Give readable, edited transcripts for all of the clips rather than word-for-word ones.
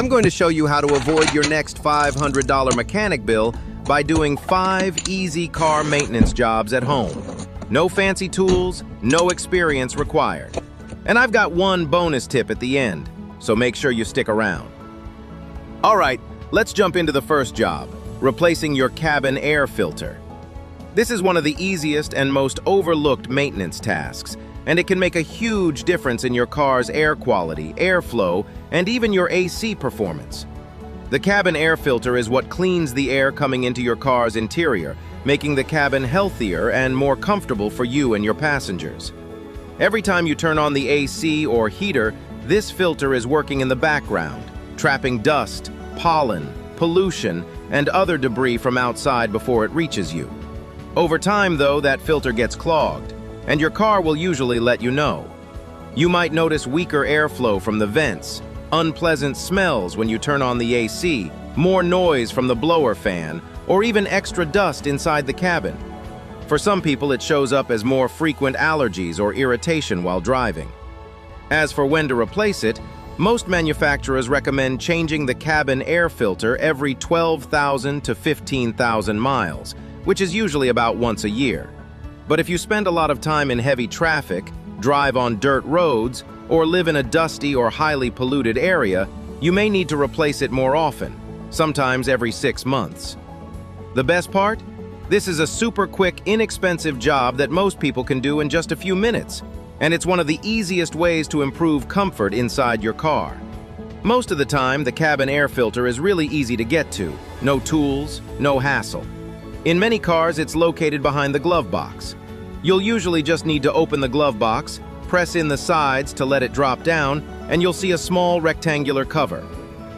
I'm going to show you how to avoid your next $500 mechanic bill by doing 5 easy car maintenance jobs at home. No fancy tools, no experience required. And I've got one bonus tip at the end, so make sure you stick around. All right, let's jump into the first job, replacing your cabin air filter. This is one of the easiest and most overlooked maintenance tasks, and it can make a huge difference in your car's air quality, airflow, and even your AC performance. The cabin air filter is what cleans the air coming into your car's interior, making the cabin healthier and more comfortable for you and your passengers. Every time you turn on the AC or heater, this filter is working in the background, trapping dust, pollen, pollution, and other debris from outside before it reaches you. Over time, though, that filter gets clogged, and your car will usually let you know. You might notice weaker airflow from the vents, unpleasant smells when you turn on the AC, more noise from the blower fan, or even extra dust inside the cabin. For some people, it shows up as more frequent allergies or irritation while driving. As for when to replace it, most manufacturers recommend changing the cabin air filter every 12,000 to 15,000 miles, which is usually about once a year. But if you spend a lot of time in heavy traffic, drive on dirt roads, or live in a dusty or highly polluted area, you may need to replace it more often, sometimes every 6 months. The best part? This is a super quick, inexpensive job that most people can do in just a few minutes, and it's one of the easiest ways to improve comfort inside your car. Most of the time, the cabin air filter is really easy to get to. No tools, no hassle. In many cars, it's located behind the glove box. You'll usually just need to open the glove box, press in the sides to let it drop down, and you'll see a small rectangular cover.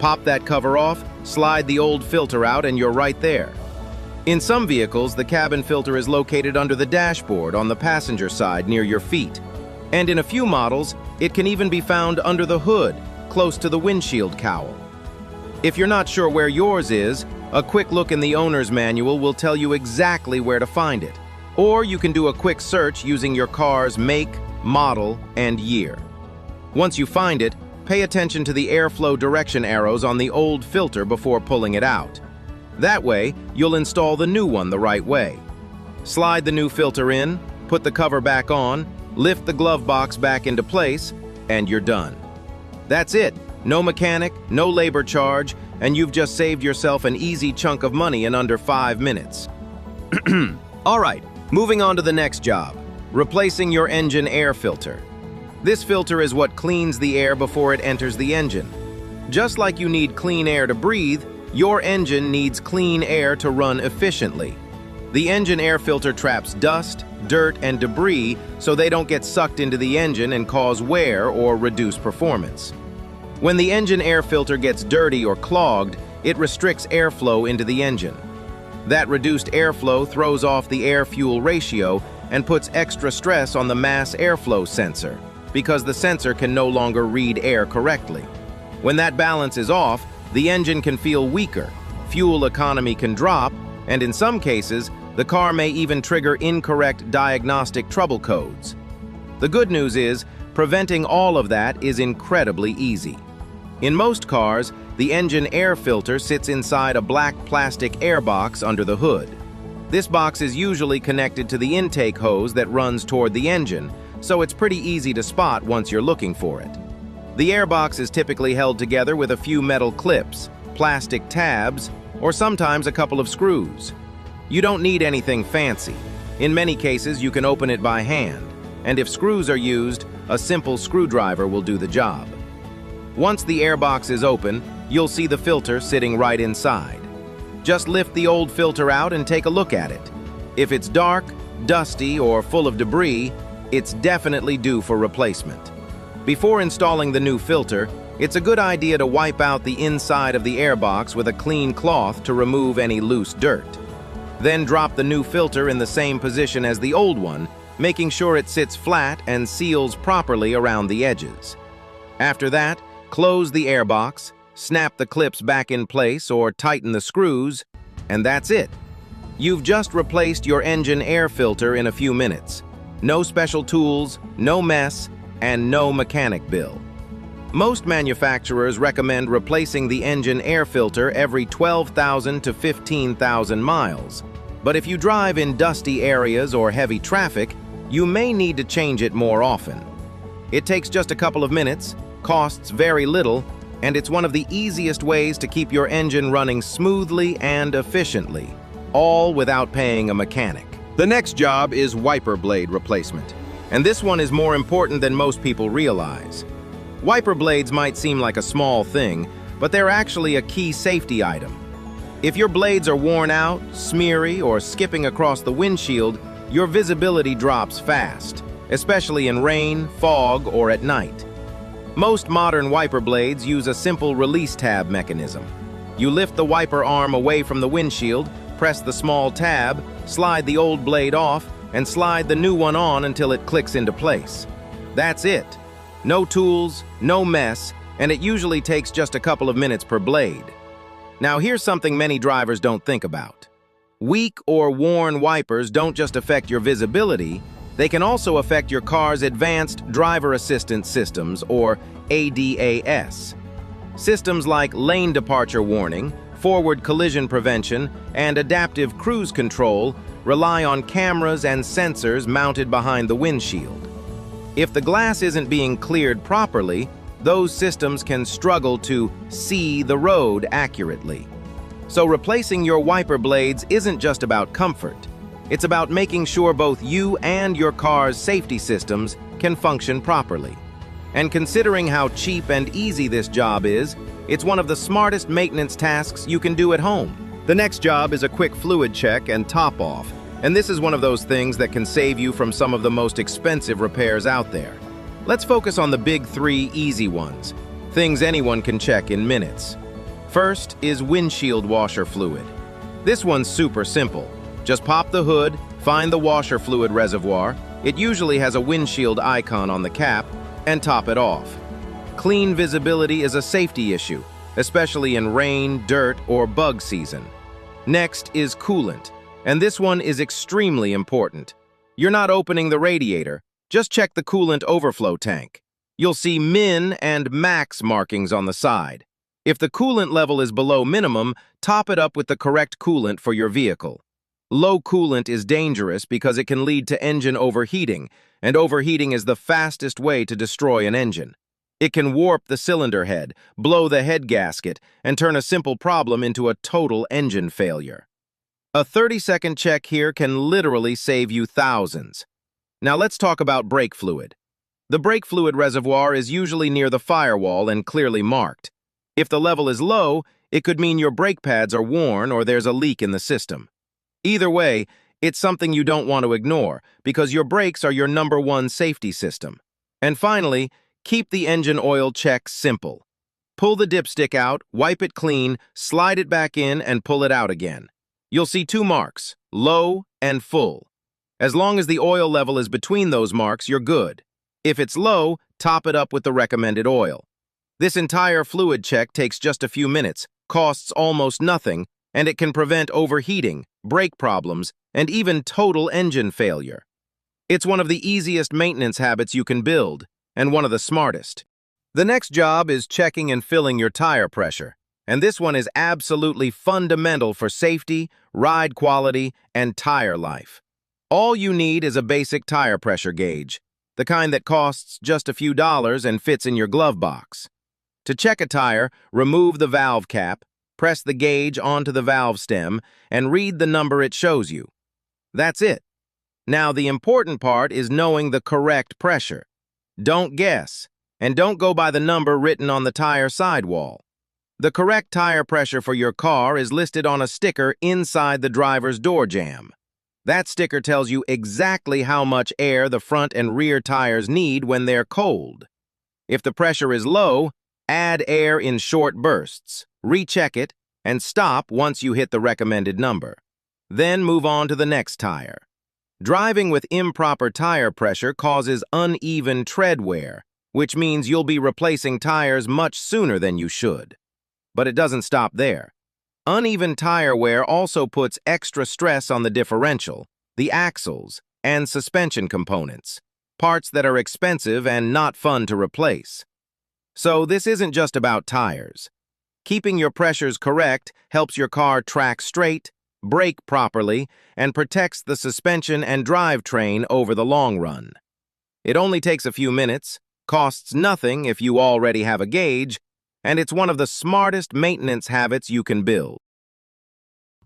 Pop that cover off, slide the old filter out, and you're right there. In some vehicles, the cabin filter is located under the dashboard on the passenger side near your feet. And in a few models, it can even be found under the hood, close to the windshield cowl. If you're not sure where yours is, a quick look in the owner's manual will tell you exactly where to find it. Or you can do a quick search using your car's make, model, and year. Once you find it, pay attention to the airflow direction arrows on the old filter before pulling it out. That way, you'll install the new one the right way. Slide the new filter in, put the cover back on, lift the glove box back into place, and you're done. That's it. No mechanic, no labor charge, and you've just saved yourself an easy chunk of money in under 5 minutes. All right, moving on to the next job. Replacing your engine air filter. This filter is what cleans the air before it enters the engine. Just like you need clean air to breathe, your engine needs clean air to run efficiently. The engine air filter traps dust, dirt, and debris so they don't get sucked into the engine and cause wear or reduce performance. When the engine air filter gets dirty or clogged, it restricts airflow into the engine. That reduced airflow throws off the air-fuel ratio and puts extra stress on the mass airflow sensor, because the sensor can no longer read air correctly. When that balance is off, the engine can feel weaker, fuel economy can drop, and in some cases, the car may even trigger incorrect diagnostic trouble codes. The good news is, preventing all of that is incredibly easy. In most cars, the engine air filter sits inside a black plastic air box under the hood. This box is usually connected to the intake hose that runs toward the engine, so it's pretty easy to spot once you're looking for it. The air box is typically held together with a few metal clips, plastic tabs, or sometimes a couple of screws. You don't need anything fancy. In many cases, you can open it by hand, and if screws are used, a simple screwdriver will do the job. Once the air box is open, you'll see the filter sitting right inside. Just lift the old filter out and take a look at it. If it's dark, dusty, or full of debris, it's definitely due for replacement. Before installing the new filter, it's a good idea to wipe out the inside of the air box with a clean cloth to remove any loose dirt. Then drop the new filter in the same position as the old one, making sure it sits flat and seals properly around the edges. After that, close the air box, snap the clips back in place or tighten the screws, and that's it. You've just replaced your engine air filter in a few minutes. No special tools, no mess, and no mechanic bill. Most manufacturers recommend replacing the engine air filter every 12,000 to 15,000 miles. But if you drive in dusty areas or heavy traffic, you may need to change it more often. It takes just a couple of minutes, costs very little, and it's one of the easiest ways to keep your engine running smoothly and efficiently, all without paying a mechanic. The next job is wiper blade replacement, and this one is more important than most people realize. Wiper blades might seem like a small thing, but they're actually a key safety item. If your blades are worn out, smeary, or skipping across the windshield, your visibility drops fast, especially in rain, fog, or at night. Most modern wiper blades use a simple release tab mechanism. You lift the wiper arm away from the windshield, press the small tab, slide the old blade off, and slide the new one on until it clicks into place. That's it. No tools, no mess, and it usually takes just a couple of minutes per blade. Now here's something many drivers don't think about. Weak or worn wipers don't just affect your visibility, they can also affect your car's advanced driver assistance systems, or ADAS. Systems like lane departure warning, forward collision prevention, and adaptive cruise control rely on cameras and sensors mounted behind the windshield. If the glass isn't being cleared properly, those systems can struggle to see the road accurately. So replacing your wiper blades isn't just about comfort. It's about making sure both you and your car's safety systems can function properly. And considering how cheap and easy this job is, it's one of the smartest maintenance tasks you can do at home. The next job is a quick fluid check and top-off. And this is one of those things that can save you from some of the most expensive repairs out there. Let's focus on the big three easy ones, things anyone can check in minutes. First is windshield washer fluid. This one's super simple. Just pop the hood, find the washer fluid reservoir, it usually has a windshield icon on the cap, and top it off. Clean visibility is a safety issue, especially in rain, dirt, or bug season. Next is coolant. And this one is extremely important. You're not opening the radiator, just check the coolant overflow tank. You'll see min and max markings on the side. If the coolant level is below minimum, top it up with the correct coolant for your vehicle. Low coolant is dangerous because it can lead to engine overheating, and overheating is the fastest way to destroy an engine. It can warp the cylinder head, blow the head gasket, and turn a simple problem into a total engine failure. A 30-second check here can literally save you thousands. Now let's talk about brake fluid. The brake fluid reservoir is usually near the firewall and clearly marked. If the level is low, it could mean your brake pads are worn or there's a leak in the system. Either way, it's something you don't want to ignore because your brakes are your #1 safety system. And finally, keep the engine oil check simple. Pull the dipstick out, wipe it clean, slide it back in, and pull it out again. You'll see two marks, low and full. As long as the oil level is between those marks, you're good. If it's low, top it up with the recommended oil. This entire fluid check takes just a few minutes, costs almost nothing, and it can prevent overheating, brake problems, and even total engine failure. It's one of the easiest maintenance habits you can build, and one of the smartest. The next job is checking and filling your tire pressure. And this one is absolutely fundamental for safety, ride quality, and tire life. All you need is a basic tire pressure gauge, the kind that costs just a few dollars and fits in your glove box. To check a tire, remove the valve cap, press the gauge onto the valve stem, and read the number it shows you. That's it. Now, the important part is knowing the correct pressure. Don't guess, and don't go by the number written on the tire sidewall. The correct tire pressure for your car is listed on a sticker inside the driver's door jamb. That sticker tells you exactly how much air the front and rear tires need when they're cold. If the pressure is low, add air in short bursts, recheck it, and stop once you hit the recommended number. Then move on to the next tire. Driving with improper tire pressure causes uneven tread wear, which means you'll be replacing tires much sooner than you should. But it doesn't stop there. Uneven tire wear also puts extra stress on the differential, the axles, and suspension components, parts that are expensive and not fun to replace. So this isn't just about tires. Keeping your pressures correct helps your car track straight, brake properly, and protects the suspension and drivetrain over the long run. It only takes a few minutes, costs nothing if you already have a gauge, and it's one of the smartest maintenance habits you can build.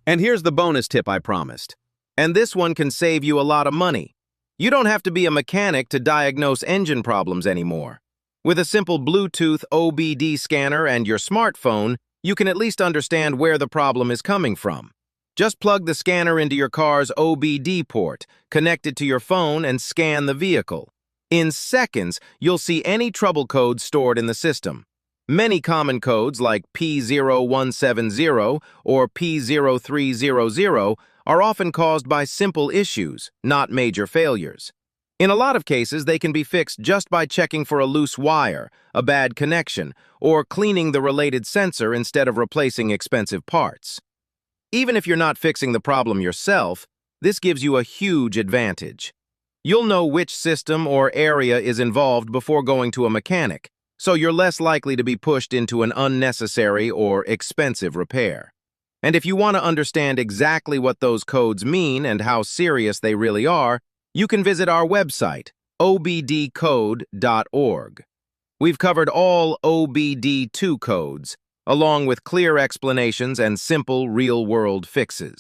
And here's the bonus tip I promised. And this one can save you a lot of money. You don't have to be a mechanic to diagnose engine problems anymore. With a simple Bluetooth OBD scanner and your smartphone, you can at least understand where the problem is coming from. Just plug the scanner into your car's OBD port, connect it to your phone, and scan the vehicle. In seconds, you'll see any trouble codes stored in the system. Many common codes like P0170 or P0300 are often caused by simple issues, not major failures. In a lot of cases, they can be fixed just by checking for a loose wire, a bad connection, or cleaning the related sensor instead of replacing expensive parts. Even if you're not fixing the problem yourself, this gives you a huge advantage. You'll know which system or area is involved before going to a mechanic, so you're less likely to be pushed into an unnecessary or expensive repair. And if you want to understand exactly what those codes mean and how serious they really are, you can visit our website, obdcode.org. We've covered all OBD2 codes, along with clear explanations and simple real-world fixes.